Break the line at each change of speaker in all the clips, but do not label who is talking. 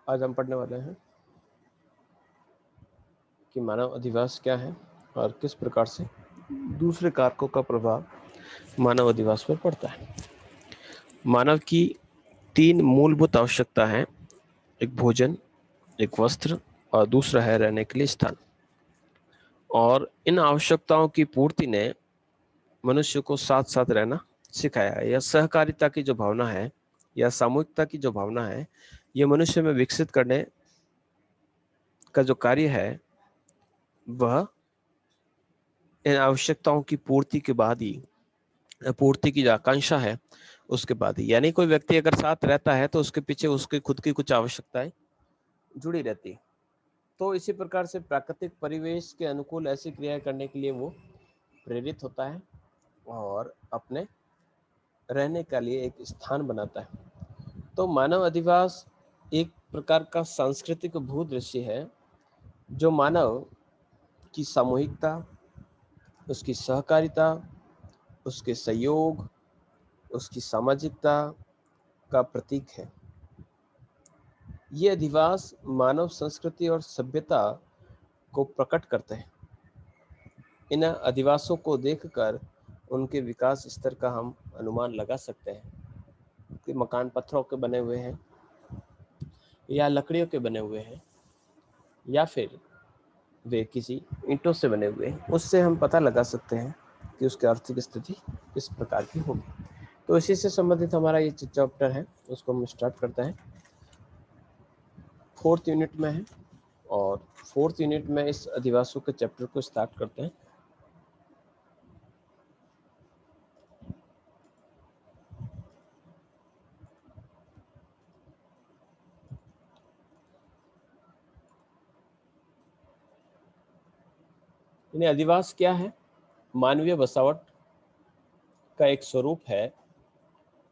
आज हम पढ़ने वाले हैं कि मानव अधिवास क्या है और किस प्रकार से दूसरे कारकों का प्रभाव मानव अधिवास पर पड़ता है। मानव की 3 मूलभूत आवश्यकता है, एक भोजन, एक वस्त्र और दूसरा है रहने के लिए स्थान। और इन आवश्यकताओं की पूर्ति ने मनुष्य को साथ साथ रहना सिखाया है। यह सहकारिता की जो भावना है या सामूहिकता की जो भावना है, ये मनुष्य में विकसित करने का जो कार्य है वह इन आवश्यकताओं की पूर्ति के बाद ही, पूर्ति की जो आकांक्षा है उसके बाद ही, यानी कोई व्यक्ति अगर साथ रहता है तो उसके पीछे उसकी खुद की कुछ आवश्यकताएं जुड़ी रहती है। तो इसी प्रकार से प्राकृतिक परिवेश के अनुकूल ऐसी क्रिया करने के लिए वो प्रेरित होता है और अपने रहने के लिए एक स्थान बनाता है। तो मानव अधिवास एक प्रकार का सांस्कृतिक भूदृश्य है जो मानव की सामूहिकता, उसकी सहकारिता, उसके सहयोग, उसकी सामाजिकता का प्रतीक है। ये अधिवास मानव संस्कृति और सभ्यता को प्रकट करते हैं। इन अधिवासों को देखकर उनके विकास स्तर का हम अनुमान लगा सकते हैं कि मकान पत्थरों के बने हुए हैं या लकड़ियों के बने हुए हैं या फिर वे किसी ईंटों से बने हुए हैं। उससे हम पता लगा सकते हैं कि उसकी आर्थिक स्थिति किस प्रकार की होगी। तो इसी से संबंधित हमारा ये चैप्टर है, उसको हम स्टार्ट करते हैं। 4th यूनिट में है और 4th यूनिट में इस अधिवासों के चैप्टर को स्टार्ट करते हैं। यानी अधिवास क्या है? मानवीय बसावट का एक स्वरूप है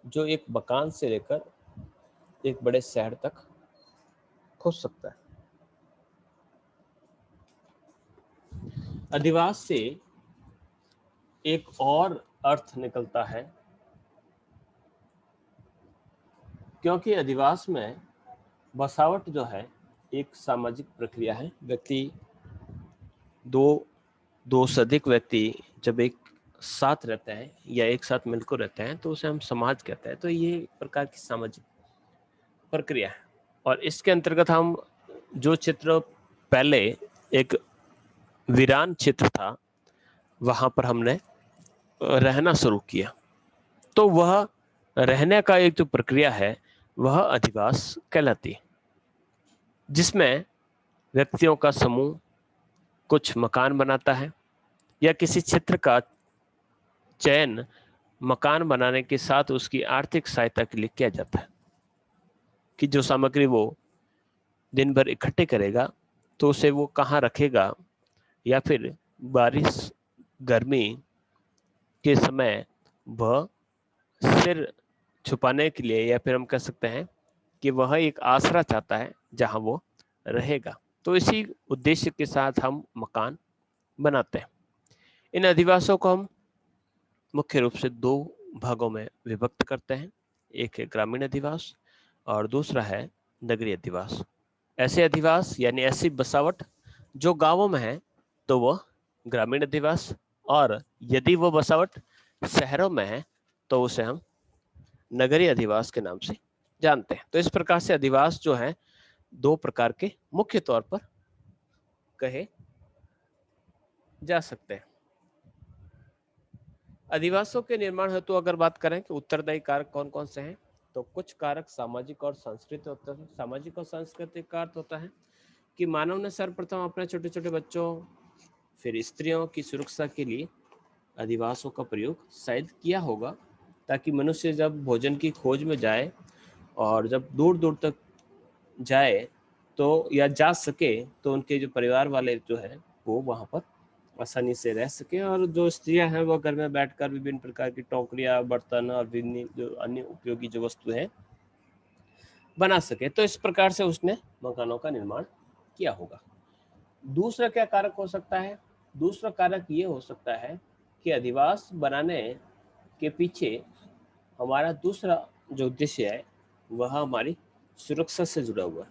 जो एक मकान से लेकर एक बड़े शहर तक हो सकता है। अधिवास से एक और अर्थ निकलता है, क्योंकि अधिवास में बसावट जो है एक सामाजिक प्रक्रिया है। व्यक्ति दो से अधिक व्यक्ति जब एक साथ रहते हैं या एक साथ मिलकर रहते हैं तो उसे हम समाज कहते हैं। तो ये एक प्रकार की सामाजिक प्रक्रिया है। और इसके अंतर्गत हम जो चित्र पहले एक वीरान क्षेत्र था वहां पर हमने रहना शुरू किया, तो वह रहने का एक जो प्रक्रिया है वह अधिवास कहलाती है, जिसमें व्यक्तियों का समूह कुछ मकान बनाता है या किसी क्षेत्र का चयन मकान बनाने के साथ उसकी आर्थिक सहायता के लिए किया जाता है कि जो सामग्री वो दिन भर इकट्ठे करेगा तो उसे वो कहाँ रखेगा, या फिर बारिश गर्मी के समय वह सिर छुपाने के लिए, या फिर हम कह सकते हैं कि वह एक आसरा चाहता है जहां वो रहेगा। तो इसी उद्देश्य के साथ हम मकान बनाते हैं। इन अधिवासों को हम मुख्य रूप से 2 भागों में विभक्त करते हैं। एक है ग्रामीण अधिवास और दूसरा है नगरीय अधिवास। ऐसे अधिवास यानी ऐसी बसावट जो गांवों में है तो वह ग्रामीण अधिवास, और यदि वो बसावट शहरों में है तो उसे हम नगरीय अधिवास के नाम से जानते हैं। तो इस प्रकार से अधिवास जो है 2 प्रकार के मुख्य तौर पर कहे जा सकते हैं। अधिवासों के निर्माण हेतु अगर बात करें कि उत्तरदायी कारक कौन कौन से हैं, तो कुछ कारक सामाजिक और सांस्कृतिक होते हैं। सामाजिक और सांस्कृतिक का अर्थ होता है कि मानव ने सर्वप्रथम अपने छोटे छोटे बच्चों फिर स्त्रियों की सुरक्षा के लिए अधिवासों का प्रयोग शायद किया होगा, ताकि मनुष्य जब भोजन की खोज में जाए और जब दूर दूर तक जाए तो या जा सके तो उनके जो परिवार वाले जो है वो वहाँ पर आसानी से रह सके, और जो स्त्रियां हैं वो घर में बैठकर विभिन्न प्रकार की टोकरियां, बर्तन और विभिन्न जो अन्य उपयोगी जो वस्तु है बना सके। तो इस प्रकार से उसने मकानों का निर्माण किया होगा। दूसरा क्या कारक हो सकता है? दूसरा कारक ये हो सकता है कि अधिवास बनाने के पीछे हमारा दूसरा जो उद्देश्य है वह हमारी सुरक्षा से जुड़ा हुआ है।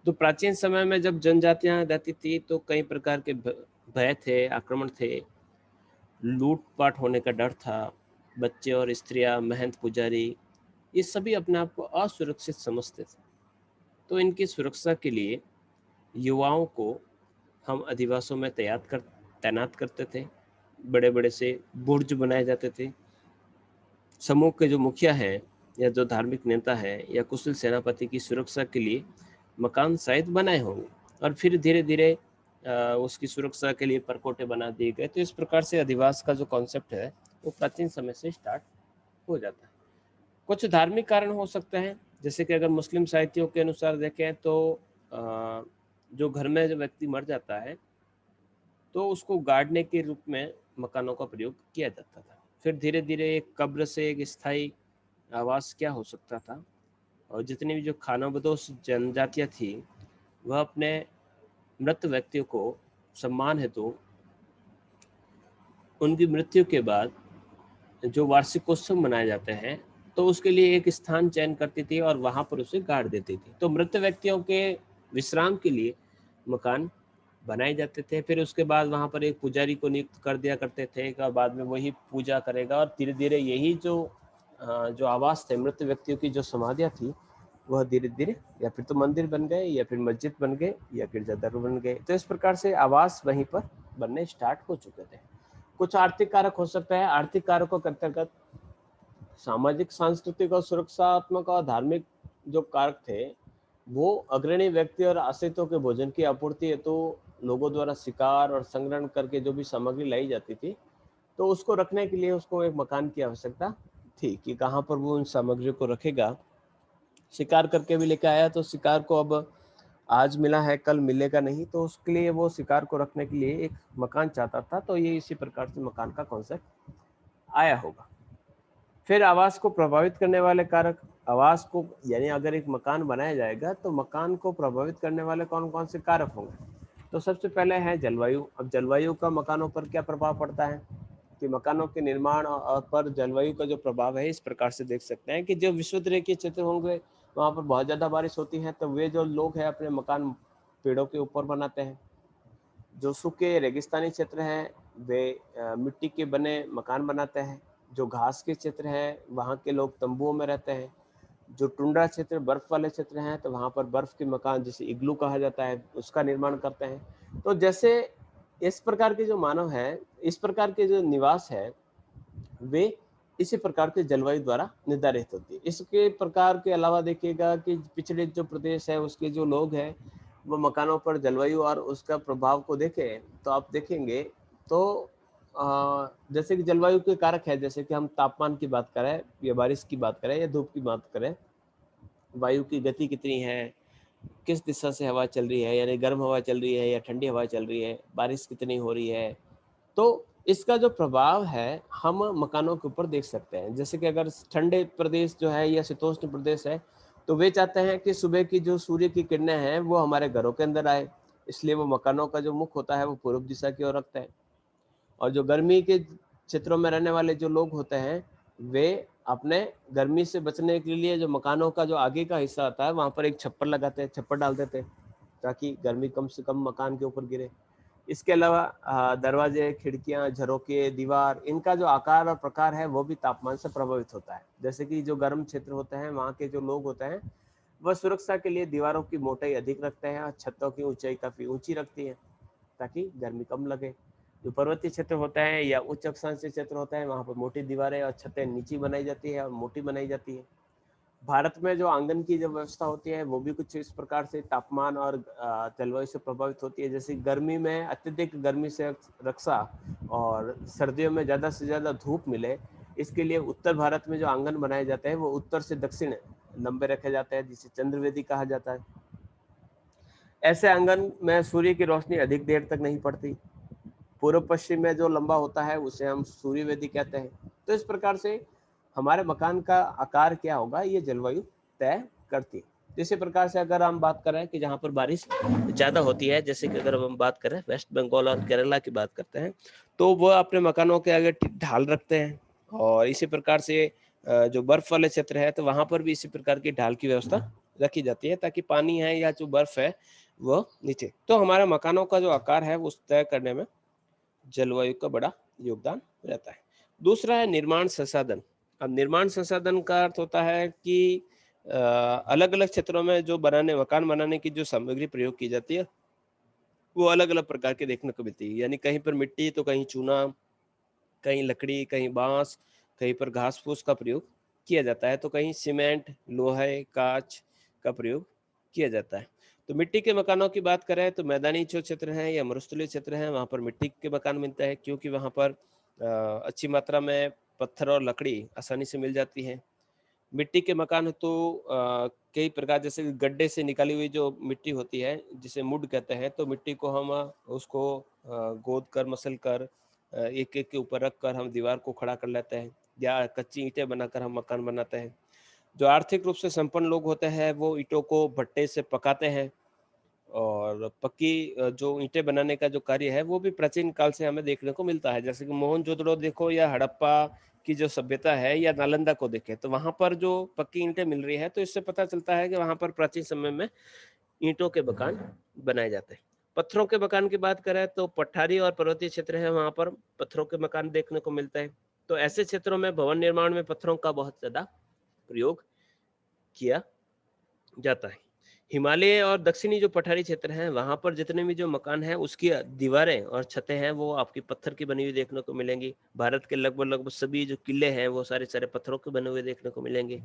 तो प्राचीन समय में जब जनजातियां रहती थी तो कई प्रकार के भय थे, आक्रमण थे, लूटपाट होने का डर था। बच्चे और स्त्रियां, महंत, पुजारी, ये सभी अपने आप को असुरक्षित समझते थे। तो इनकी सुरक्षा के लिए युवाओं को हम अधिवासों में तैनात करते थे। बड़े बड़े से बुर्ज बनाए जाते थे। समूह के जो मुखिया हैं या जो धार्मिक नेता है या कुशल सेनापति की सुरक्षा के लिए मकान शायद बनाए होंगे, और फिर धीरे धीरे उसकी सुरक्षा के लिए परकोटे बना दिए गए। तो इस प्रकार से अधिवास का जो कॉन्सेप्ट है वो प्राचीन समय से स्टार्ट हो जाता है। कुछ धार्मिक कारण हो सकते हैं, जैसे कि अगर मुस्लिम साहित्यों के अनुसार देखें तो जो घर में जो व्यक्ति मर जाता है तो उसको गाड़ने के रूप में मकानों का प्रयोग किया जाता था। फिर धीरे धीरे एक कब्र से एक स्थायी आवास क्या हो सकता था, और जितनी भी जो खानाबदोश जनजातियां थी वह अपने मृत व्यक्तियों को सम्मान हेतु उनकी मृत्यु के बाद जो वार्षिकोत्सव मनाए जाते हैं तो उसके लिए एक स्थान चयन करती थी और वहां पर उसे गाड़ देती थी। तो मृत व्यक्तियों के विश्राम के लिए मकान बनाए जाते थे। फिर उसके बाद वहां पर एक पुजारी को नियुक्त कर दिया करते थे कि बाद में वही पूजा करेगा, और धीरे धीरे यही जो आवास थे मृत व्यक्तियों की, जो समाधियां थी, वह धीरे धीरे या फिर तो मंदिर बन गए या फिर मस्जिद बन गए या गिरजाघर बन गए। तो इस प्रकार से आवास वहीं पर बनने स्टार्ट हो चुके थे। कुछ आर्थिक कारक हो सकता है। आर्थिक कारकों के अंतर्गत सामाजिक, सांस्कृतिक और सुरक्षात्मक और धार्मिक जो कारक थे, वो अग्रणी व्यक्ति और आश्रितों के भोजन की आपूर्ति हेतु लोगों द्वारा शिकार और संग्रहण करके जो भी सामग्री लाई जाती थी, तो उसको रखने के लिए उसको एक मकान की आवश्यकता थी कि कहाँ पर वो उन सामग्रियों को रखेगा। शिकार करके भी लेकर आया तो शिकार को अब आज मिला है कल मिलेगा नहीं, तो उसके लिए वो शिकार को रखने के लिए एक मकान चाहता था। तो ये इसी प्रकार से मकान का कॉन्सेप्ट आया होगा। फिर आवास को प्रभावित करने वाले कारक, आवास को यानी अगर एक मकान बनाया जाएगा तो मकान को प्रभावित करने वाले कौन कौन से कारक होंगे। तो सबसे पहले है जलवायु। अब जलवायु का मकानों पर क्या प्रभाव पड़ता है कि मकानों के निर्माण और पर जलवायु का जो प्रभाव है इस प्रकार से देख सकते हैं कि जो विषुवत रेखीय क्षेत्र होंगे वहाँ पर बहुत ज़्यादा बारिश होती है, तो वे जो लोग हैं अपने मकान पेड़ों के ऊपर बनाते हैं। जो सूखे रेगिस्तानी क्षेत्र हैं वे मिट्टी के बने मकान बनाते हैं। जो घास के क्षेत्र हैं वहाँ के लोग तंबुओं में रहते हैं। जो टुंड्रा क्षेत्र, बर्फ वाले क्षेत्र हैं, तो वहाँ पर बर्फ के मकान जिसे इग्लू कहा जाता है उसका निर्माण करते हैं। तो जैसे इस प्रकार के जो मानव है, इस प्रकार के जो निवास है, वे इसी प्रकार के जलवायु द्वारा निर्धारित होती है। इसके प्रकार के अलावा देखिएगा कि पिछड़े जो प्रदेश है उसके जो लोग हैं वो मकानों पर जलवायु और उसका प्रभाव को देखें तो आप देखेंगे तो जैसे कि जलवायु के कारक है, जैसे कि हम तापमान की बात करें या बारिश की बात करें या धूप की बात करें, वायु की गति कितनी है, किस दिशा से हवा चल रही है, यानी गर्म हवा चल रही है या ठंडी हवा चल रही है, बारिश कितनी हो रही है, तो इसका जो प्रभाव है हम मकानों के ऊपर देख सकते हैं। जैसे कि अगर ठंडे प्रदेश जो है या शीतोष्ण प्रदेश है तो वे चाहते हैं कि सुबह की जो सूर्य की किरणें हैं वो हमारे घरों के अंदर आए, इसलिए वो मकानों का जो मुख होता है वो पूर्व दिशा की ओर रखते हैं। और जो गर्मी के क्षेत्रों में रहने वाले जो लोग होते हैं वे अपने गर्मी से बचने के लिए जो मकानों का जो आगे का हिस्सा आता है वहां पर एक छप्पर लगाते हैं, छप्पर डाल देते हैं ताकि गर्मी कम से कम मकान के ऊपर गिरे। इसके अलावा दरवाजे, खिड़कियां, झरोके, दीवार, इनका जो आकार और प्रकार है वो भी तापमान से प्रभावित होता है। जैसे कि जो गर्म क्षेत्र होते हैं वहाँ के जो लोग होते हैं वह सुरक्षा के लिए दीवारों की मोटाई अधिक रखते हैं और छतों की ऊंचाई काफी ऊंची रखती है ताकि गर्मी कम लगे। जो पर्वतीय क्षेत्र होता है या उच्च अक्षांशीय क्षेत्र होता है वहाँ पर मोटी दीवारें और छतें नीची बनाई जाती है और मोटी बनाई जाती है। भारत में जो आंगन की जो व्यवस्था होती है वो भी कुछ इस प्रकार से तापमान और जलवायु से प्रभावित होती है। जैसे गर्मी में अत्यधिक गर्मी से रक्षा और सर्दियों में ज़्यादा से ज़्यादा धूप मिले, इसके लिए उत्तर भारत में जो आंगन बनाए जाते हैं वो उत्तर से दक्षिण लंबे रखे जाते हैं जिसे चंद्रवेदी कहा जाता है। ऐसे आंगन में सूर्य की रोशनी अधिक देर तक नहीं पड़ती। पूर्व पश्चिम में जो लंबा होता है उसे हम सूर्यवेदी कहते हैं। तो इस प्रकार से हमारे मकान का आकार क्या होगा ये जलवायु तय करती है। इसी प्रकार से अगर हम बात करें कि जहाँ पर बारिश ज़्यादा होती है, जैसे कि अगर हम बात करें वेस्ट बंगाल और केरला की बात करते हैं, तो वह अपने मकानों के आगे ढाल रखते हैं। और इसी प्रकार से जो बर्फ वाले क्षेत्र है तो वहाँ पर भी इसी प्रकार की ढाल की व्यवस्था रखी जाती है ताकि पानी है या जो बर्फ है वो नीचे। तो हमारा मकानों का जो आकार है वो तय करने में जलवायु का बड़ा योगदान रहता है। दूसरा है निर्माण संसाधन। अब निर्माण संसाधन का अर्थ होता है कि अलग अलग क्षेत्रों में जो मकान बनाने की जो सामग्री प्रयोग की जाती है वो अलग अलग प्रकार के देखने को मिलती है। यानी कहीं पर मिट्टी तो कहीं चूना, कहीं लकड़ी, कहीं बांस, कहीं पर घास फूस का प्रयोग किया जाता है, तो कहीं सीमेंट, लोहे, कांच का प्रयोग किया जाता है। तो मिट्टी के मकानों की बात करें तो मैदानी जो क्षेत्र हैं या मरुस्थलीय क्षेत्र हैं वहाँ पर मिट्टी के मकान मिलता है, क्योंकि वहाँ पर अच्छी मात्रा में पत्थर और लकड़ी आसानी से मिल जाती है। मिट्टी के मकान तो कई प्रकार, जैसे गड्ढे से निकाली हुई जो मिट्टी होती है जिसे मुड कहते हैं, तो मिट्टी को हम उसको गोद कर मसल कर एक एक के ऊपर रख कर हम दीवार को खड़ा कर लेते हैं, या कच्ची ईंटें बनाकर हम मकान बनाते हैं। जो आर्थिक रूप से संपन्न लोग होते हैं वो ईंटों को भट्टे से पकाते हैं, और पक्की जो ईंटें बनाने का जो कार्य है वो भी प्राचीन काल से हमें देखने को मिलता है। जैसे कि मोहनजोदड़ो देखो या हड़प्पा की जो सभ्यता है या नालंदा को देखें, तो वहां पर जो पक्की ईंटें मिल रही है तो इससे पता चलता है कि वहां पर प्राचीन समय में ईंटों के मकान बनाए जाते हैं। पत्थरों के मकान की बात करें तो पठारी और पर्वतीय क्षेत्र है, वहां पर पत्थरों के मकान देखने को मिलते हैं। तो ऐसे क्षेत्रों में भवन निर्माण में पत्थरों का बहुत ज्यादा प्रयोग किया जाता है। हिमालय और दक्षिणी जो पठारी क्षेत्र हैं वहां पर जितने भी जो मकान हैं उसकी दीवारें और छतें हैं वो आपकी पत्थर की बनी हुई देखने को मिलेंगी। भारत के लगभग लगभग सभी जो किले हैं वो सारे सारे पत्थरों के बने हुए देखने को मिलेंगे।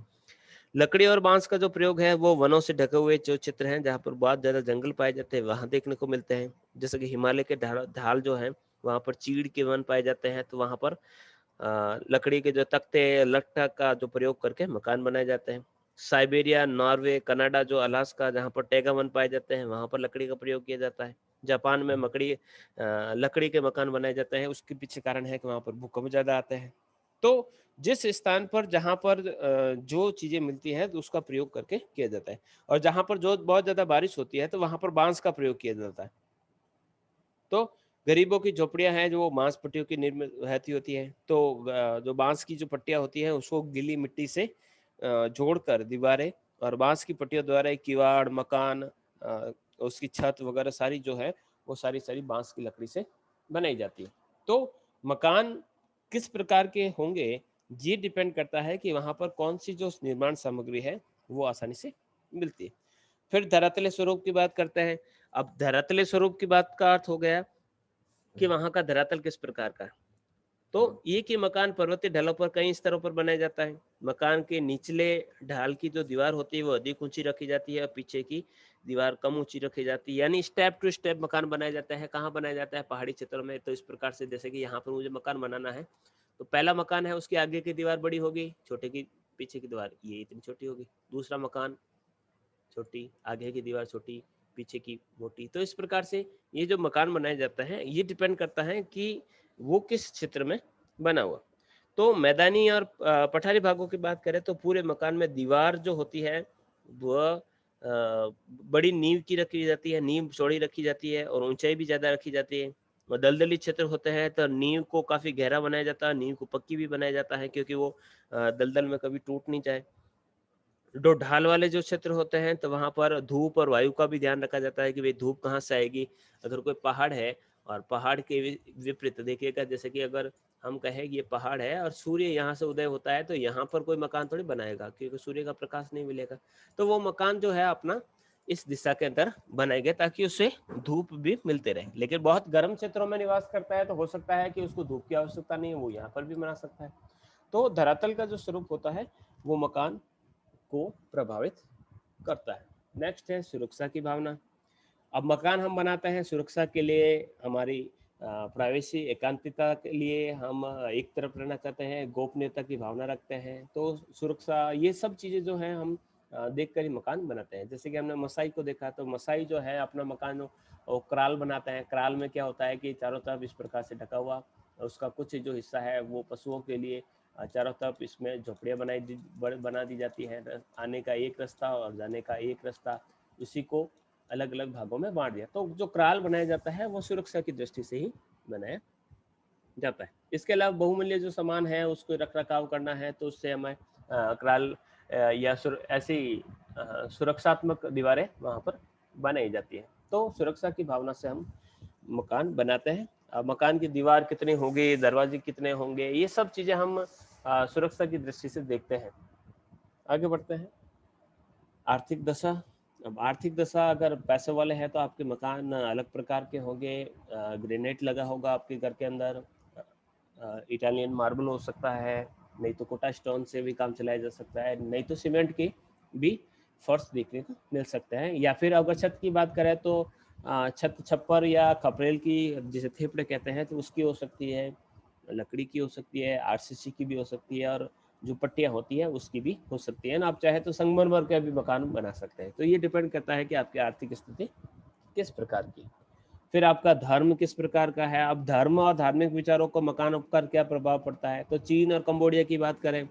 लकड़ी और बांस का जो प्रयोग है वो वनों से ढके हुए जो चित्र हैं जहाँ पर बहुत ज्यादा जंगल पाए जाते हैं वहां देखने को मिलते हैं। जैसे कि हिमालय के ढाल जो है वहां पर चीड़ के वन पाए जाते हैं, तो वहां पर लकड़ी के जो तख्ते लट्ठा का जो प्रयोग करके मकान बनाए जाते हैं। साइबेरिया, नॉर्वे, कनाडा, जो अलास्का जहाँ पर टैगा वन पाए जाते हैं वहां पर लकड़ी का प्रयोग किया जाता है। जापान में लकड़ी के मकान बनाए जाते हैं, उसके पीछे कारण है कि वहां पर भूकंप ज्यादा आते हैं। तो जिस स्थान पर जहाँ पर जो चीजें मिलती हैं तो उसका प्रयोग करके किया जाता है। और जहाँ पर जो बहुत ज्यादा बारिश होती है तो वहां पर बांस का प्रयोग किया जाता है। तो गरीबों की झोपड़ियां हैं जो वो बांस पट्टियों की निर्मित रहती होती है, तो जो बांस की जो पट्टियां होती हैं उसको गीली मिट्टी से जोड़कर दीवारें और बांस की पट्टियों द्वारा एक किवाड़, मकान, उसकी छत वगैरह सारी जो है वो सारी सारी बांस की लकड़ी से बनाई जाती है। तो मकान किस प्रकार के होंगे ये डिपेंड करता है कि वहां पर कौन सी जो निर्माण सामग्री है वो आसानी से मिलती है। फिर धरातलीय स्वरूप की बात करते हैं। अब धरातलीय स्वरूप की बात का अर्थ हो गया कि वहां का धरातल किस प्रकार का है। तो एक ही मकान पर्वतीय ढालों पर कई स्तरों पर बनाया जाता है। मकान के निचले ढाल की जो दीवार होती है वो अधिक ऊंची रखी जाती है और पीछे की दीवार कम ऊंची रखी जाती है, यानी स्टेप टू स्टेप मकान बनाया जाता है। कहाँ बनाया जाता है? पहाड़ी क्षेत्रों में। तो इस प्रकार से जैसे कि यहाँ पर मुझे मकान बनाना है, तो पहला मकान है उसकी आगे की दीवार बड़ी होगी, छोटे की पीछे की दीवार ये इतनी छोटी होगी। दूसरा मकान छोटी, आगे की दीवार छोटी, पीछे की मोटी। तो इस प्रकार से ये जो मकान बनाया जाता है ये डिपेंड करता है कि वो किस क्षेत्र में बना हुआ। तो मैदानी और पठारी भागों की बात करें तो पूरे मकान में दीवार जो होती है वह बड़ी नींव की रखी जाती है, नींव चौड़ी रखी जाती है और ऊंचाई भी ज्यादा रखी जाती है। और दलदली क्षेत्र होते हैं तो नींव को काफी गहरा बनाया जाता है, नींव को पक्की भी बनाया जाता है क्योंकि वो दलदल में कभी टूट नहीं जाए। जो ढाल वाले जो क्षेत्र होते हैं तो वहां पर धूप और वायु का भी ध्यान रखा जाता है कि भाई धूप कहाँ से आएगी। अगर कोई पहाड़ है और पहाड़ के विपरीत देखिएगा, जैसे कि अगर हम कहें कि ये पहाड़ है और सूर्य यहाँ से उदय होता है तो यहाँ पर कोई मकान थोड़ी बनाएगा क्योंकि सूर्य का प्रकाश नहीं मिलेगा। तो वो मकान जो है अपना इस दिशा के अंदर बनाएंगे ताकि उसे धूप भी मिलते रहे। लेकिन बहुत गर्म क्षेत्रों में निवास करता है तो हो सकता है कि उसको धूप की आवश्यकता नहीं है, वो यहाँ पर भी बना सकता है। तो धरातल का जो स्वरूप होता है वो मकान को प्रभावित करता है। नेक्स्ट है सुरक्षा की भावना। अब मकान हम बनाते हैं सुरक्षा के लिए, हमारी प्राइवेसी एकांतता के लिए हम एक तरफ रहना चाहते हैं, गोपनीयता की भावना रखते हैं। तो सुरक्षा ये सब चीज़ें जो हैं हम देख कर ही मकान बनाते हैं। जैसे कि हमने मसाई को देखा, तो मसाई जो है अपना मकान वो क्राल बनाते हैं। क्राल में क्या होता है कि चारों तरफ इस प्रकार से ढका हुआ, उसका कुछ जो हिस्सा है वो पशुओं के लिए, चारों तरफ इसमें झोपड़ियाँ बना दी जाती है। आने का एक रास्ता और जाने का एक रास्ता, इसी को अलग अलग भागों में बांट दिया। तो जो क्राल बनाया जाता है वो सुरक्षा की दृष्टि से ही बनाया जाता है। इसके अलावा बहुमूल्य जो सामान है उसको रख रखाव करना है तो उससे हमें क्राल या ऐसी सुरक्षात्मक दीवारें वहाँ पर बनाई जाती है। तो सुरक्षा की भावना से हम मकान बनाते हैं। अब मकान की दीवार कितनी होगी, दरवाजे कितने होंगे, ये सब चीजें हम सुरक्षा की दृष्टि से देखते हैं। आगे बढ़ते हैं। आर्थिक दशा। अब आर्थिक दशा, अगर पैसे वाले हैं तो आपके मकान अलग प्रकार के होंगे। ग्रेनाइट लगा होगा आपके घर के अंदर, इटालियन मार्बल हो सकता है, नहीं तो कोटा स्टोन से भी काम चलाया जा सकता है, नहीं तो सीमेंट की भी फर्श देखने को मिल सकते हैं। या फिर अगर छत की बात करें तो छत छप्पर या खपरेल की, जिसे थेपड़े कहते हैं, तो उसकी हो सकती है, लकड़ी की हो सकती है, आरसीसी की भी हो सकती है, और जो पट्टियां होती है उसकी भी हो सकती है ना। आप चाहे तो संगमरमर का भी मकान बना सकते हैं। तो ये डिपेंड करता है कि आपकी आर्थिक स्थिति किस प्रकार की, फिर आपका धर्म किस प्रकार का है। अब धर्म और धार्मिक विचारों को मकान पर क्या प्रभाव पड़ता है। तो चीन और कंबोडिया की बात करें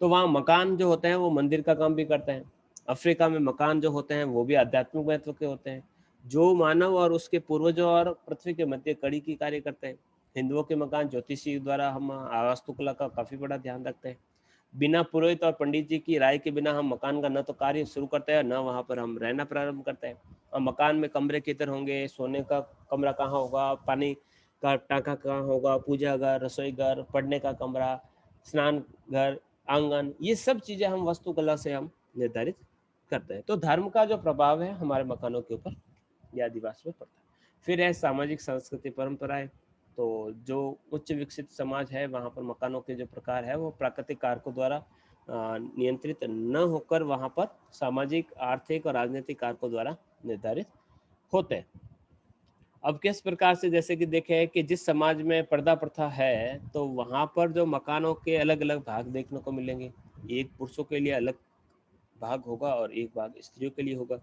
तो वहाँ मकान जो होते हैं वो मंदिर का काम भी करते हैं। अफ्रीका में मकान जो होते हैं वो भी आध्यात्मिक महत्व के होते हैं, जो मानव और उसके पूर्वजों और पृथ्वी के मध्य कड़ी की कार्य करते हैं। हिंदुओं के मकान ज्योतिषी द्वारा हम वास्तुकला का काफी बड़ा ध्यान रखते हैं। बिना पुरोहित और पंडित जी की राय के बिना हम मकान का न तो कार्य शुरू करते हैं, न वहाँ पर हम रहना प्रारंभ करते हैं। और मकान में कमरे किधर होंगे, सोने का कमरा कहाँ होगा, पानी का टाँका कहाँ होगा, पूजा घर, रसोई घर, पढ़ने का कमरा, स्नान घर, आंगन, ये सब चीज़ें हम वास्तुकला से हम निर्धारित करते हैं। तो धर्म का जो प्रभाव है हमारे मकानों के ऊपर या अधिवास में पड़ता है। फिर है सामाजिक सांस्कृतिक परंपराएं। तो जो उच्च विकसित समाज है वहाँ पर मकानों के जो प्रकार है वो प्राकृतिक कारकों द्वारा नियंत्रित न होकर वहाँ पर सामाजिक, आर्थिक और राजनीतिक कारकों द्वारा निर्धारित होते हैं। अब किस प्रकार से, जैसे कि देखें कि जिस समाज में पर्दा प्रथा है तो वहाँ पर जो मकानों के अलग अलग भाग देखने को मिलेंगे। एक पुरुषों के लिए अलग भाग होगा और एक भाग स्त्रियों के लिए होगा।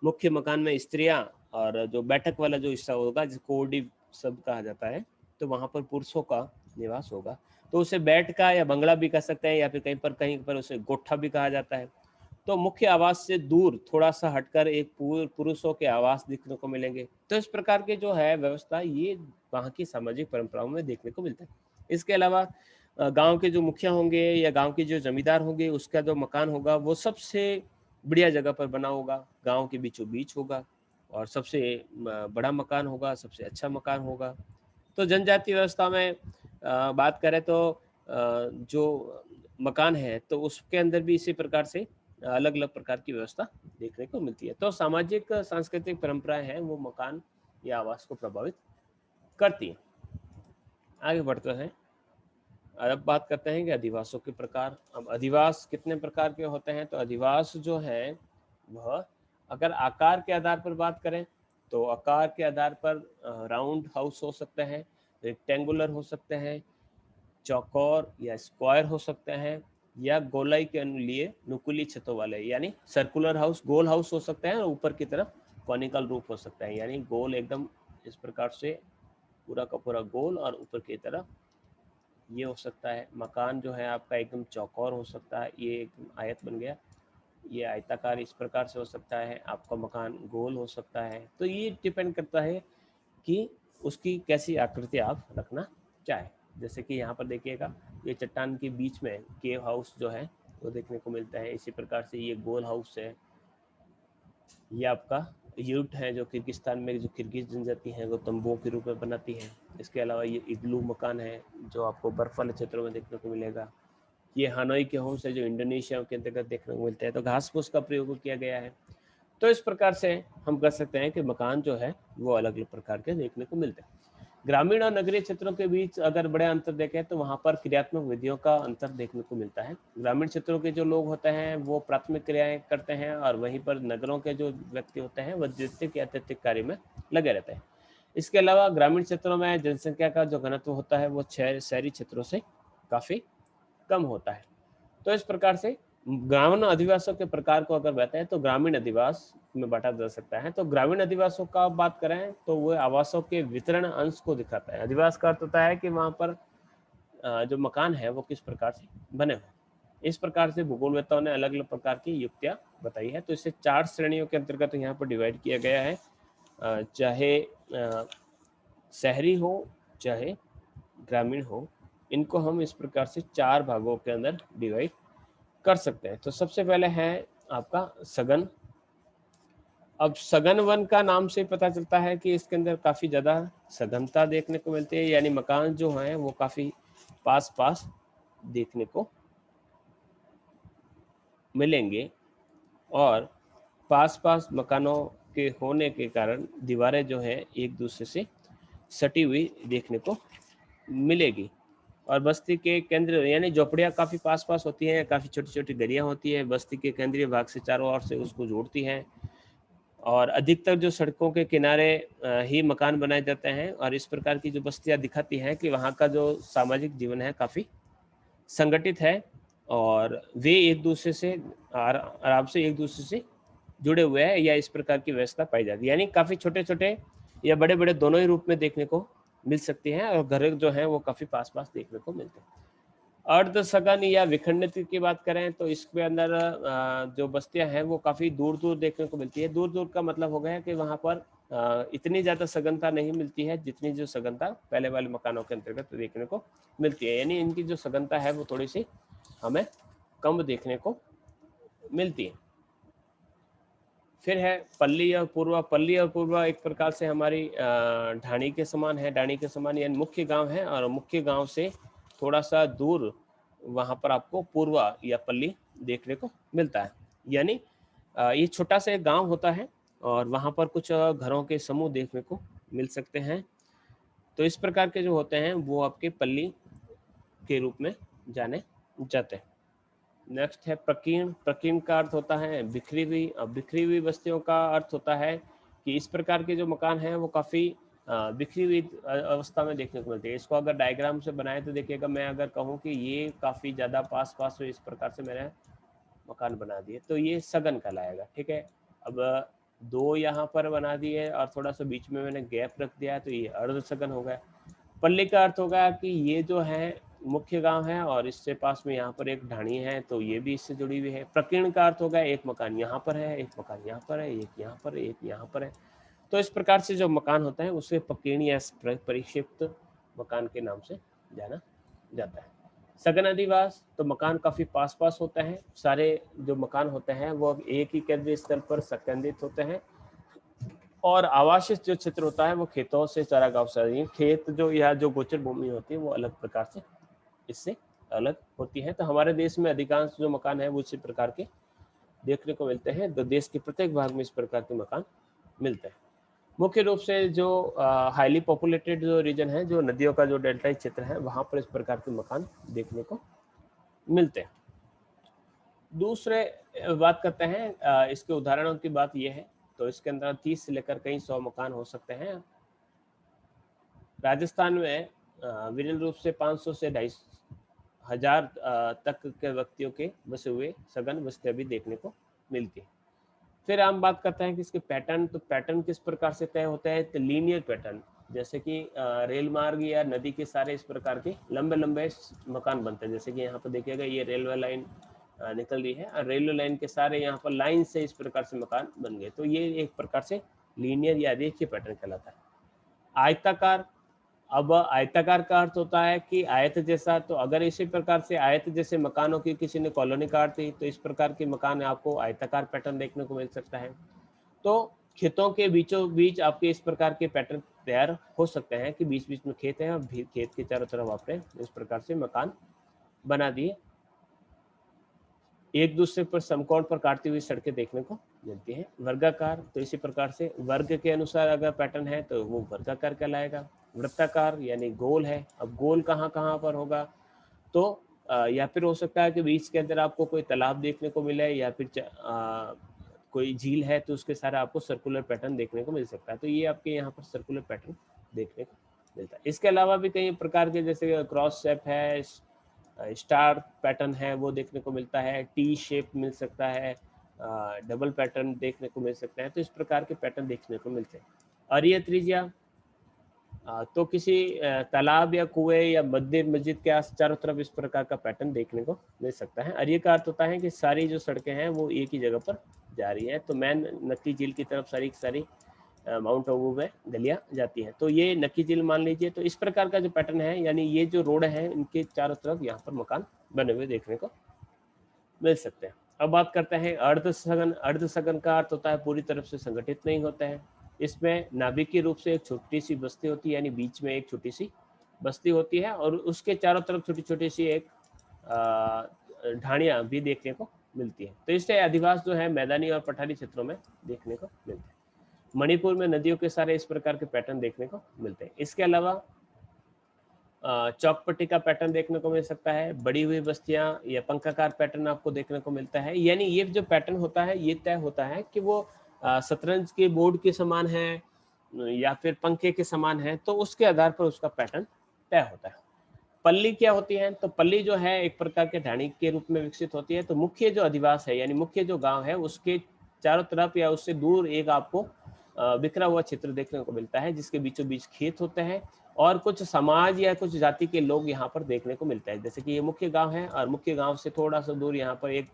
मुख्य मकान में स्त्रियां और जो बैठक वाला जो हिस्सा होगा जिसको ओडी सब कहा जाता है, तो वहां पर पुरुषों का निवास होगा। तो उसे बैठ का या बंगला भी कह सकते हैं, या फिर कहीं पर उसे गोठा भी कहा जाता है। तो मुख्य आवास से दूर थोड़ा सा हटकर एक पुरुषों के आवास देखने को मिलेंगे। तो इस प्रकार के जो है व्यवस्था, ये वहाँ की सामाजिक परंपराओं में देखने को मिलता है। इसके अलावा गांव के जो मुखिया होंगे या गांव के जो जमींदार होंगे, उसका जो मकान होगा वो सबसे बढ़िया जगह पर बना होगा, गांव के बीचों बीच होगा, और सबसे बड़ा मकान होगा, सबसे अच्छा मकान होगा। तो जनजाति व्यवस्था में बात करें तो जो मकान है तो उसके अंदर भी इसी प्रकार से अलग अलग प्रकार की व्यवस्था देखने को मिलती है। तो सामाजिक सांस्कृतिक परंपराएं हैं वो मकान या आवास को प्रभावित करती हैं। आगे बढ़ते हैं। अब बात करते हैं कि अधिवासों के प्रकार। अब अधिवास कितने प्रकार के होते हैं। तो अधिवास जो है वह, अगर आकार के आधार पर बात करें तो आकार के आधार पर राउंड हाउस हो सकते हैं, रेक्टेंगुलर हो सकते हैं, चौकोर या स्क्वायर हो सकते हैं, या गोलाई के लिए नुकीली छतों वाले यानी सर्कुलर हाउस, गोल हाउस हो सकते हैं, और ऊपर की तरफ कॉनिकल रूफ हो सकता है, यानी गोल एकदम इस प्रकार से पूरा का पूरा गोल, और ऊपर की तरफ ये हो सकता है। मकान जो है आपका एकदम चौकोर हो सकता है, ये एकदम आयत बन गया, ये आयताकार इस प्रकार से हो सकता है। आपका मकान गोल हो सकता है। तो ये डिपेंड करता है कि उसकी कैसी आकृति आप रखना चाहें। जैसे कि यहाँ पर देखिएगा, ये चट्टान के बीच में केव हाउस जो है वो देखने को मिलता है। इसी प्रकार से ये गोल हाउस है। ये आपका यूट है, जो किर्गिस्तान में जो किर्गिज जनजाति है वो तंबुओं के रूप में बनाती है। इसके अलावा ये इग्लू मकान है जो आपको बर्फ वाले क्षेत्रों में देखने को मिलेगा। ये हानोई के होम्स है जो इंडोनेशिया के अंतर्गत देखने को मिलते हैं। तो घास फूस का प्रयोग किया गया है। तो इस प्रकार से हम कर सकते हैं कि मकान जो है वो अलग अलग प्रकार के देखने को मिलते हैं। ग्रामीण और नगरीय क्षेत्रों के बीच अगर बड़े अंतर देखें तो वहाँ पर क्रियात्मक विधियों का अंतर देखने को मिलता है। ग्रामीण क्षेत्रों के जो लोग होते हैं वो प्राथमिक क्रियाएं करते हैं, और वहीं पर नगरों के जो व्यक्ति होते हैं वो द्वितीयक या तृतीयक कार्य में लगे रहते हैं। इसके अलावा ग्रामीण क्षेत्रों में जनसंख्या का जो घनत्व होता है वो शहरी क्षेत्रों से काफ़ी कम होता है। तो इस प्रकार से ग्रामीण अधिवासों के प्रकार को अगर बताएं तो ग्रामीण अधिवास में बांटा जा सकता है। तो ग्रामीण अधिवासों का बात करें तो वो आवासों के वितरण अंश को दिखाता है। अधिवास का अर्थ होता है कि वहाँ पर जो मकान है वो किस प्रकार से बने हुए। इस प्रकार से भूगोलवेत्ताओं ने अलग अलग प्रकार की युक्तियाँ बताई है। तो इसे 4 श्रेणियों के अंतर्गत यहाँ पर डिवाइड किया गया है। चाहे शहरी हो चाहे ग्रामीण हो, इनको हम इस प्रकार से 4 भागों के अंदर डिवाइड कर सकते हैं। तो सबसे पहले है आपका सघन। अब सघन वन का नाम से पता चलता है कि इसके अंदर काफी ज्यादा सघनता देखने को मिलती है, यानी मकान जो हैं वो काफी पास पास देखने को मिलेंगे, और पास पास मकानों के होने के कारण दीवारें जो है एक दूसरे से सटी हुई देखने को मिलेगी। और बस्ती के केंद्र यानी झोपड़ियाँ काफ़ी पास पास होती हैं, काफ़ी छोटी छोटी गलियाँ होती हैं, बस्ती के केंद्रीय भाग से चारों ओर से उसको जोड़ती हैं, और अधिकतर जो सड़कों के किनारे ही मकान बनाए जाते हैं। और इस प्रकार की जो बस्तियाँ दिखाती हैं कि वहाँ का जो सामाजिक जीवन है काफ़ी संगठित है, और वे एक दूसरे से आराम से एक दूसरे से जुड़े हुए हैं, या इस प्रकार की व्यवस्था पाई जाती है। यानी काफ़ी छोटे छोटे या बड़े बड़े दोनों ही रूप में देखने को मिल सकती हैं, और घर जो हैं वो काफ़ी पास पास देखने को मिलते हैं। अर्ध सघन या विखंडित की बात करें तो इसके अंदर जो बस्तियां हैं वो काफ़ी दूर दूर देखने को मिलती है। दूर दूर का मतलब हो गया कि वहाँ पर इतनी ज़्यादा सघनता नहीं मिलती है जितनी जो सघनता पहले वाले मकानों के अंतर्गत देखने को मिलती है, यानी इनकी जो सघनता है वो थोड़ी सी हमें कम देखने को मिलती है। फिर है पल्ली और पूर्वा। पल्ली और पूर्वा एक प्रकार से हमारी ढाणी के समान है। ढाणी के समान यानी मुख्य गांव है, और मुख्य गांव से थोड़ा सा दूर वहां पर आपको पूर्वा या पल्ली देखने को मिलता है। यानी ये छोटा सा एक गांव होता है, और वहां पर कुछ घरों के समूह देखने को मिल सकते हैं। तो इस प्रकार के जो होते हैं वो आपके पल्ली के रूप में जाने जाते हैं। नेक्स्ट है प्रकीर्ण। प्रकीर्ण का अर्थ होता है बिखरी हुई। अब बिखरी हुई बस्तियों का अर्थ होता है कि इस प्रकार के जो मकान हैं वो काफ़ी बिखरी हुई अवस्था में देखने को मिलती है। इसको अगर डायग्राम से बनाए तो देखिएगा, मैं अगर कहूँ कि ये काफ़ी ज़्यादा पास पास इस प्रकार से मैंने मकान बना दिए तो ये सघन कहलाएगा। ठीक है, अब दो यहाँ पर बना दिए और थोड़ा सा बीच में मैंने गैप रख दिया तो ये अर्ध सघन हो गया। पल्ली का अर्थ होगा कि ये जो है मुख्य गांव है और इससे पास में यहाँ पर एक ढाणी है, तो ये भी इससे जुड़ी हुई है। प्रकीर्ण का अर्थ होगा एक मकान यहाँ पर है, एक मकान यहाँ पर है, एक यहाँ पर, एक यहाँ पर है। तो इस प्रकार से जो मकान होता है उसे प्रकीर्ण या परिक्षिप्त मकान के नाम से जाना जाता है। सघन अधिवास तो मकान काफी पास पास होता है। सारे जो मकान होते हैं वो एक ही केंद्रीय स्थल पर संकेंद्रित होते हैं, और आवासीय जो क्षेत्र होता है वो खेतों से चारागाह से, खेत जो या जो गोचर भूमि होती है वो अलग प्रकार से इससे अलग होती है। तो हमारे देश में अधिकांश जो मकान है वो इसी प्रकार के देखने को मिलते हैं। तो देश के प्रत्येक भाग में इस प्रकार के मकान मिलते हैं। मुख्य रूप से जो हाईली पॉपुलेटेड जो रीजन है, जो नदियों का जो डेल्टाई क्षेत्र है, वहां पर इस प्रकार के मकान देखने को मिलते हैं। दूसरे बात करते हैं इसके उदाहरणों की बात यह है, तो इसके अंदर 30 से लेकर कई 100 मकान हो सकते हैं। राजस्थान में विरल रूप से 500 से 2,500 तक के व्यक्तियों के बसे हुए सघन बस्तियां भी देखने को मिलती है। फिर हम बात करते हैं कि इसके पैटर्न। तो पैटर्न किस प्रकार से तय होता है? तो लीनियर पैटर्न, जैसे कि रेल मार्ग या नदी के सारे इस प्रकार के लंबे लंबे मकान बनते हैं। जैसे कि यहाँ पर देखिएगा ये रेलवे लाइन निकल रही है, और रेलवे लाइन के सारे यहाँ पर लाइन से इस प्रकार से मकान बन गए, तो ये एक प्रकार से लीनियर या रेखीय पैटर्न कहलाता है। आयताकार। अब आयताकार का अर्थ होता है कि आयत जैसा, तो अगर इसी प्रकार से आयत जैसे मकानों की किसी ने कॉलोनी काट दी तो इस प्रकार के मकान आपको आयताकार पैटर्न देखने को मिल सकता है। तो खेतों के बीचों बीच आपके इस प्रकार के पैटर्न तैयार हो सकते हैं कि बीच बीच में खेत है और खेत के चारों तरफ आपने इस प्रकार से मकान बना दिए। एक दूसरे पर समकोण पर काटती हुई सड़कें देखने को मिलती हैं। वर्गाकार, तो इसी प्रकार से वर्ग के अनुसार अगर पैटर्न है तो वो वर्गाकार कहलाएगा। वृत्ताकार यानी गोल है। अब गोल कहाँ कहाँ पर होगा? तो या फिर हो सकता है कि बीच के अंदर आपको कोई तालाब देखने को मिले, या फिर कोई झील है तो उसके सारा आपको सर्कुलर पैटर्न देखने को मिल सकता है। तो ये आपके यहाँ पर सर्कुलर पैटर्न देखने को मिलता है। इसके अलावा भी कई प्रकार के, जैसे क्रॉस शेप है, स्टार पैटर्न है वो देखने को मिलता है, टी शेप मिल सकता है, डबल पैटर्न देखने को मिल सकता है। तो इस प्रकार के पैटर्न देखने को मिलते हैं। अरिय त्रिज्या, तो किसी तालाब या कुएं या मंदिर मस्जिद के चारों तरफ इस प्रकार का पैटर्न देखने को मिल सकता है। अरिय का अर्थ होता है कि सारी जो सड़कें हैं वो एक ही जगह पर जा रही है। तो मैन नक्की झील की तरफ सारी सारी माउंट आबू में गलियां जाती हैं, तो ये नक्की झील मान लीजिए। तो इस प्रकार का जो पैटर्न है, यानी ये जो रोड है इनके चारों तरफ यहाँ पर मकान बने हुए देखने को मिल सकते हैं। अब बात करते हैं अर्ध सघन। अर्ध सघन का अर्थ होता है पूरी तरफ से संगठित नहीं होता है। इसमें नाभिकीय रूप से एक छोटी सी बस्ती होती है, यानी बीच में एक छोटी सी बस्ती होती है और उसके चारों तरफ छोटी छोटी सी एक ढाणियां भी देखने को मिलती है। तो इससे अधिवास जो है मैदानी और पठारी क्षेत्रों में देखने को मिलते हैं। मणिपुर में नदियों के सारे इस प्रकार के पैटर्न देखने को मिलते हैं। इसके अलावा चौकपट्टी का पैटर्न देखने को मिल सकता है, बड़ी हुई बस्तियां या पंखाकार पैटर्न आपको देखने को मिलता है। यानी ये जो पैटर्न होता है ये तय होता है कि वो शतरंज के बोर्ड के समान है या फिर पंखे के समान है, तो उसके आधार पर उसका पैटर्न तय होता है। पल्ली क्या होती है? तो पल्ली जो है एक प्रकार के ढाणी के रूप में विकसित होती है। तो मुख्य जो अधिवास है यानी मुख्य जो गांव है उसके चारों तरफ या उससे दूर एक आपको बिखरा हुआ क्षेत्र देखने को मिलता है, जिसके बीचों बीच खेत होते हैं और कुछ समाज या कुछ जाति के लोग यहाँ पर देखने को मिलता है। जैसे कि ये मुख्य गांव है और मुख्य गांव से थोड़ा सा दूर यहाँ पर एक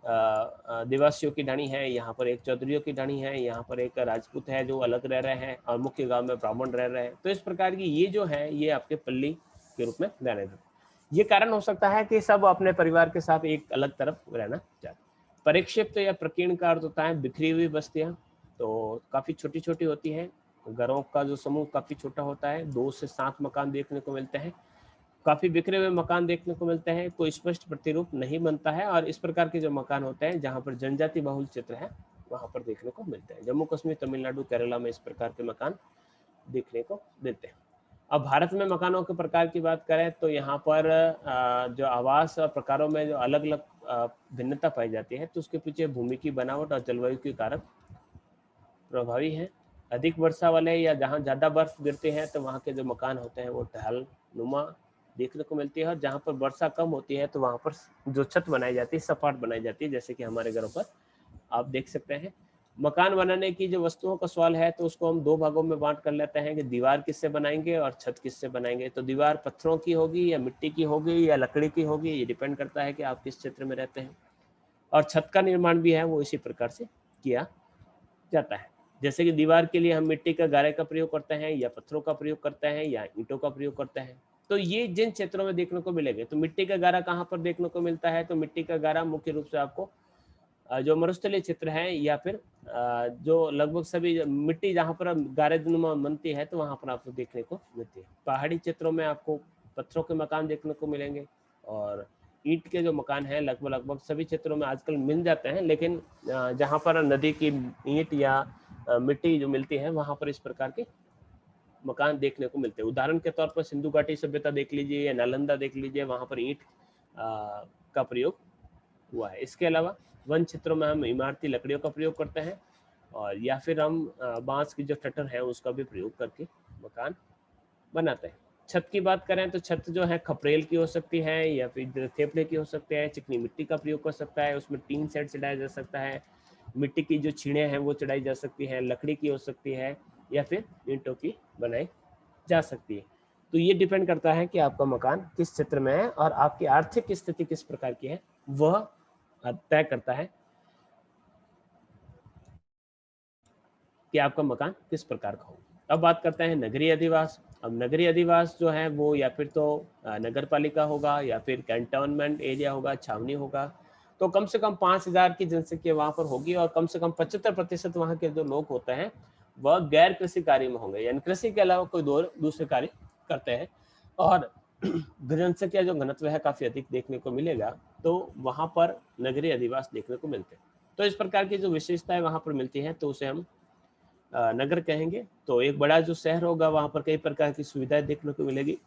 आदिवासियों की ढाणी है, यहाँ पर एक चौधरियों की ढाणी है, यहाँ पर एक राजपूत है जो अलग रह रहे हैं और मुख्य गांव में ब्राह्मण रह रहे हैं। तो इस प्रकार की ये जो है ये आपके पल्ली के रूप में रहने देते। ये कारण हो सकता है कि सब अपने परिवार के साथ एक अलग तरफ रहना चाहते। परिक्षिप्त या प्रकीर्ण का अर्थ होता है बिखरी हुई बस्तियां, तो काफी छोटी छोटी होती हैं। घरों का जो समूह काफी छोटा होता है, 2 से 7 मकान देखने को मिलते हैं। काफी बिखरे हुए मकान देखने को मिलते हैं, कोई स्पष्ट प्रतिरूप नहीं बनता है और इस प्रकार के जो मकान होते हैं जहाँ पर जनजाति बहुल क्षेत्र है वहां पर देखने को मिलते हैं। जम्मू कश्मीर, तमिलनाडु, केरला में इस प्रकार के मकान देखने को मिलते हैं। अब भारत में मकानों के प्रकार की बात करें तो यहाँ पर जो आवास और प्रकारों में जो अलग अलग भिन्नता पाई जाती है, तो उसके पीछे भूमि की बनावट और जलवायु के कारक प्रभावी हैं। अधिक वर्षा वाले या जहाँ ज़्यादा बर्फ गिरती है तो वहाँ के जो मकान होते हैं वो ढाल नुमा देखने को मिलती है और जहाँ पर वर्षा कम होती है तो वहाँ पर जो छत बनाई जाती है सपाट बनाई जाती है, जैसे कि हमारे घरों पर आप देख सकते हैं। मकान बनाने की जो वस्तुओं का सवाल है तो उसको हम 2 भागों में बांट कर लेते हैं कि दीवार किससे बनाएंगे और छत किससे बनाएंगे। तो दीवार पत्थरों की होगी या मिट्टी की होगी या लकड़ी की होगी, ये डिपेंड करता है कि आप किस क्षेत्र में रहते हैं। और छत का निर्माण भी है वो इसी प्रकार से किया जाता है। जैसे कि दीवार के लिए हम मिट्टी का गारे का प्रयोग करते हैं या पत्थरों का प्रयोग करते हैं या ईंटों का प्रयोग करते हैं। तो ये जिन क्षेत्रों में देखने को मिलेंगे, तो मिट्टी का गारा कहाँ पर देखने को मिलता है? तो मिट्टी का गारा मुख्य रूप से आपको जो मरुस्थलीय क्षेत्र है या फिर जो लगभग सभी मिट्टी जहाँ पर गारेनुमा बनती है तो वहाँ पर आपको देखने को मिलती है। पहाड़ी क्षेत्रों में आपको पत्थरों के मकान देखने को मिलेंगे और ईंट के जो मकान हैं लगभग लगभग सभी क्षेत्रों में आजकल मिल जाते हैं, लेकिन जहाँ पर नदी की ईंट या मिट्टी जो मिलती है वहाँ पर इस प्रकार के मकान देखने को मिलते हैं। उदाहरण के तौर पर सिंधु घाटी सभ्यता देख लीजिए या नालंदा देख लीजिए, वहाँ पर ईंट का प्रयोग हुआ है। इसके अलावा वन क्षेत्रों में हम इमारती लकड़ियों का प्रयोग करते हैं और या फिर हम बांस की जो टटर है उसका भी प्रयोग करके मकान बनाते हैं। छत की बात करें तो छत जो है खपरेल की हो सकती है या फिर थेपड़े की हो सकती है, चिकनी मिट्टी का प्रयोग कर सकता है, उसमें टीन सेट चढ़ाया जा सकता है, मिट्टी की जो छीड़ें हैं वो चढ़ाई जा सकती है, लकड़ी की हो सकती है या फिर ईंटों की बनाई जा सकती है। तो ये डिपेंड करता है कि आपका मकान किस क्षेत्र में है और आपकी आर्थिक स्थिति किस प्रकार की है, वह तय करता है कि आपका मकान किस प्रकार का हो। अब बात करते हैं नगरीय अधिवास। अब नगरीय अधिवास जो है वो या फिर तो नगर पालिका होगा या फिर कैंटोनमेंट एरिया होगा, छावनी होगा। तो कम से कम 5,000 की जनसंख्या वहां पर होगी और कम से कम 75% वहां के जो लोग होते हैं वह गैर कृषि कार्य में होंगे, यानी कृषि के अलावा कोई दूसरे कार्य करते हैं और जनसंख्या जो घनत्व है काफी अधिक देखने को मिलेगा, तो वहां पर नगरीय अधिवास देखने को मिलते हैं। तो इस प्रकार की जो विशेषताएं वहां पर मिलती है तो उसे हम नगर कहेंगे। तो एक बड़ा जो शहर होगा वहाँ पर कई प्रकार की सुविधाएं देखने को मिलेगी।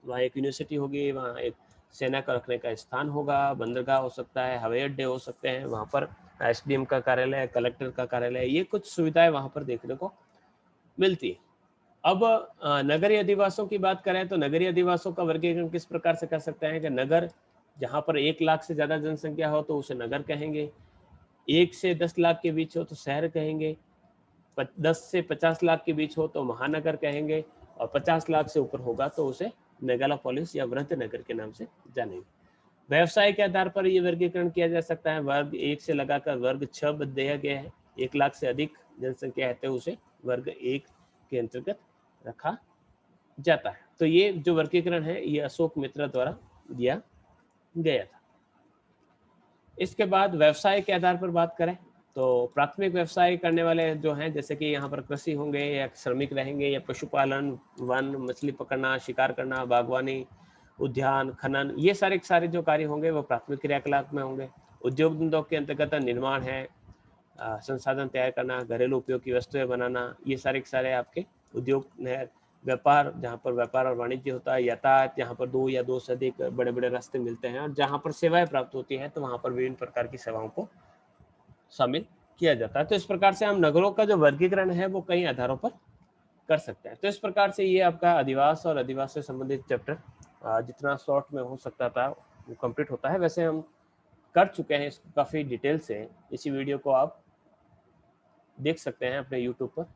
वहाँ एक यूनिवर्सिटी होगी, वहाँ एक सेना का रखने का स्थान होगा, बंदरगाह हो सकता है, हवाई अड्डे हो सकते हैं, वहाँ पर एसडीएम का कार्यालय, कलेक्टर का कार्यालय, ये कुछ सुविधाएं वहाँ पर देखने को मिलती है। अब नगरीय अधिवासों की बात करें तो नगरीय अधिवासों का वर्गीकरण किस प्रकार से कर सकते हैं कि नगर जहाँ पर 1 लाख से ज्यादा जनसंख्या हो तो उसे नगर कहेंगे, 1 से 10 लाख के बीच हो तो शहर कहेंगे, 10 से 50 लाख के बीच हो तो महानगर कहेंगे और 50 लाख से ऊपर होगा तो उसे मेगालोपोलिस या वृहद नगर के नाम से जानेंगे। व्यवसाय के आधार पर ये वर्गीकरण किया जा सकता है। वर्ग 1 से लगाकर वर्ग 6 दिया गया है। 1 लाख से अधिक जनसंख्या है तो उसे वर्ग 1 के अंतर्गत रखा जाता है। तो ये जो वर्गीकरण है ये अशोक मित्रा द्वारा दिया गया था। इसके बाद व्यवसाय के आधार पर बात करें तो प्राथमिक व्यवसाय करने वाले जो हैं, जैसे कि यहाँ पर कृषि होंगे या श्रमिक रहेंगे या पशुपालन, वन, मछली पकड़ना, शिकार करना, बागवानी, उद्यान, खनन, ये सारे के सारे जो कार्य होंगे वो प्राथमिक क्रियाकलाप में होंगे। उद्योग धंधों के अंतर्गत निर्माण है, संसाधन तैयार करना, घरेलू उपयोग की वस्तुएं बनाना, ये सारे के सारे आपके उद्योग है। व्यापार, जहाँ पर व्यापार और वाणिज्य होता है। यातायात, जहाँ पर दो या दो से अधिक बड़े बड़े रास्ते मिलते हैं और जहाँ पर सेवाएं प्राप्त होती हैं तो वहाँ पर विभिन्न प्रकार की सेवाओं को शामिल किया जाता है। तो इस प्रकार से हम नगरों का जो वर्गीकरण है वो कई आधारों पर कर सकते हैं। तो इस प्रकार से ये आपका अधिवास और अधिवास से संबंधित चैप्टर जितना शॉर्ट में हो सकता था वो कंप्लीट होता है। वैसे हम कर चुके हैं इसको काफ़ी डिटेल से। इसी वीडियो को आप देख सकते हैं अपने यूट्यूब पर।